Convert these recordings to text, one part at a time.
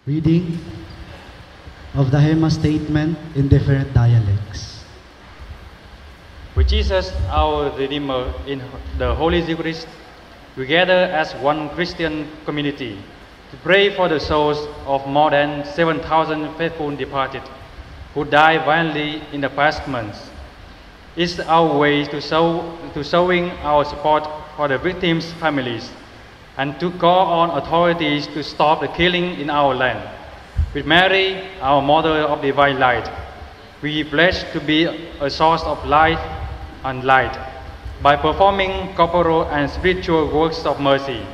Reading of the Hema statement in different dialects. With Jesus, our Redeemer, in the Holy Eucharist, we gather as one Christian community to pray for the souls of more than 7,000 faithful departed who died violently in the past months. It's our way to showing our support for the victims' families and to call on authorities to stop the killing in our land. With Mary, our Mother of Divine Light, we pledge to be a source of life and light by performing corporal and spiritual works of mercy.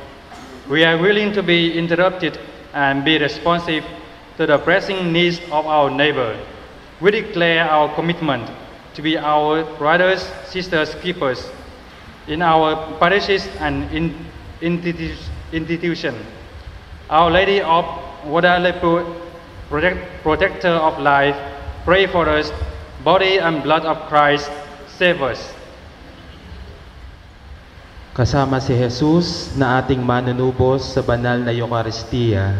We are willing to be interrupted and be responsive to the pressing needs of our neighbor. We declare our commitment to be our brothers, sisters, keepers in our parishes and institution. Our Lady of Guadalupe, protector of life, pray for us. Body and blood of Christ, save us. Kasama si Jesus na ating manunubos sa banal na Eucharistia,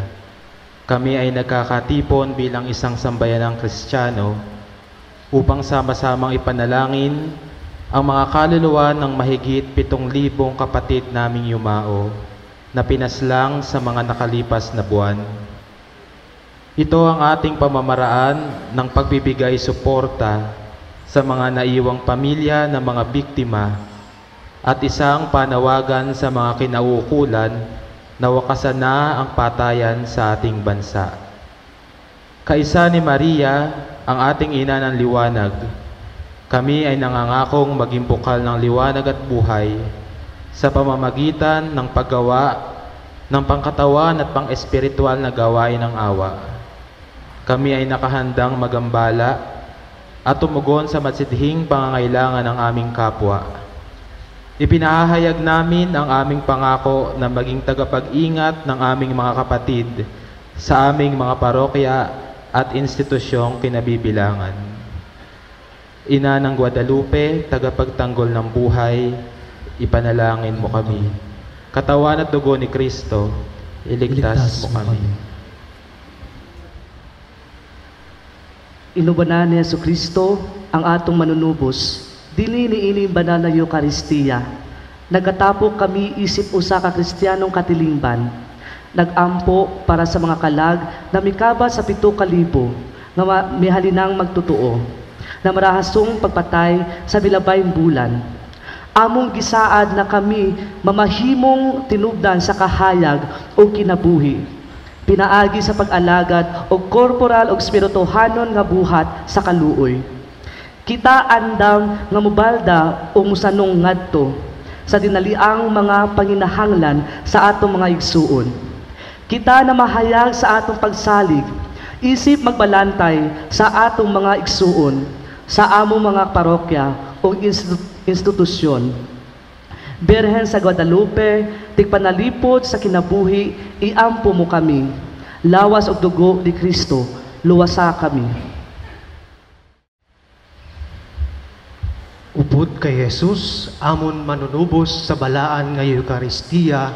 kami ay nagkakatipon bilang isang sambayanang Kristiyano upang sama-samang ipanalangin ang mga kaluluwa ng mahigit 7,000 kapatid naming yumao na pinaslang sa mga nakalipas na buwan. Ito ang ating pamamaraan ng pagbibigay suporta sa mga naiwang pamilya ng mga biktima at isang panawagan sa mga kinauukulan na wakasan na ang patayan sa ating bansa. Kaisa ni Maria, ang ating ina ng liwanag, kami ay nangangakong maging bukal ng liwanag at buhay sa pamamagitan ng paggawa ng pangkatawan at pang-espiritual na gawain ng awa. Kami ay nakahandang magambala at tumugon sa matsidhing pangangailangan ng aming kapwa. Ipinahayag namin ang aming pangako na maging tagapag-ingat ng aming mga kapatid sa aming mga parokya at institusyong kinabibilangan. Ina ng Guadalupe, tagapagtanggol ng buhay, ipanalangin mo kami. Katawan at dugo ni Kristo, iligtas mo kami. Inubanan ni Jesucristo ang atong manunubos, dininiini banal na Eucharistia. Nagkatapo kami isip usa ka Kristiyanong katilingban, nagampo para sa mga kalag na mikaba sa 7,000 nga mihalinang magtutuo, na marahasong pagpatay sa bilabayng bulan. Among gisaad na kami mamahimong tinubdan sa kahayag o kinabuhi, pinaagi sa pag-alagad o korporal o spirituhanon nga buhat sa kaluoy. Kita andam nga mubalda o musanong ngadto sa dinaliang mga panginahanglan sa atong mga igsuon. Kita na mahayag sa atong pagsalig, isip magbalantay sa atong mga igsuon, sa among mga parokya o institusyon. Birhen sa Guadalupe, tigpanalipod sa kinabuhi, iampo mo kami. Lawas og dugo ni Kristo, luwasa kami. Upod kay Jesus, amon manunubos sa balaan nga Eucharistia,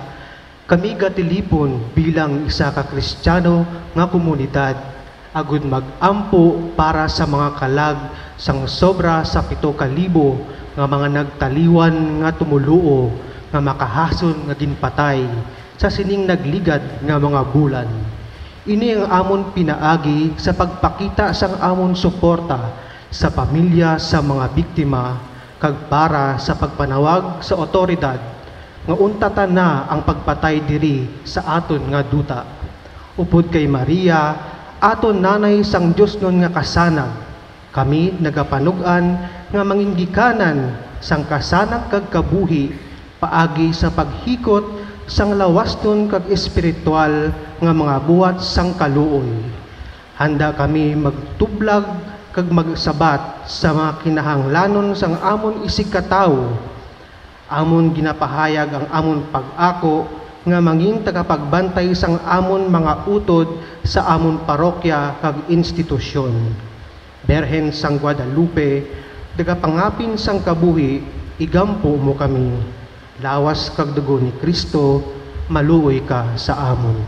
kami gatilipon bilang isa ka Kristiyano nga komunidad, agud mag-ampo para sa mga kalag sang sobra sa 7,000 nga mga nagtaliwan nga tumuluo nga makahason nga ginpatay sa sining nagligad nga mga bulan. Ini ang amon pinaagi sa pagpakita sang amon suporta sa pamilya sa mga biktima kag para sa pagpanawag sa otoridad nga untatan na ang pagpatay diri sa aton nga duta. Upod kay Maria, aton nanay sang Dios nun nga kasanag, kami nagapanugan nga manginggikanan sang kasanag kag kabuhi paagi sa paghikot sang lawas nun kag espiritual nga mga buhat sang kaluoy. Handa kami magtublag kag magsabat sa mga kinahanglanon sang amon isig katawo. Amon ginapahayag ang amon pag-ako nga manging tagapagbantay sang amon mga utod sa amon parokya kag institusyon. Birhen sang Guadalupe, dagapangapin sang kabuhi, igampo mo kami. Lawas kag dugo ni Kristo, maluoy ka sa amon.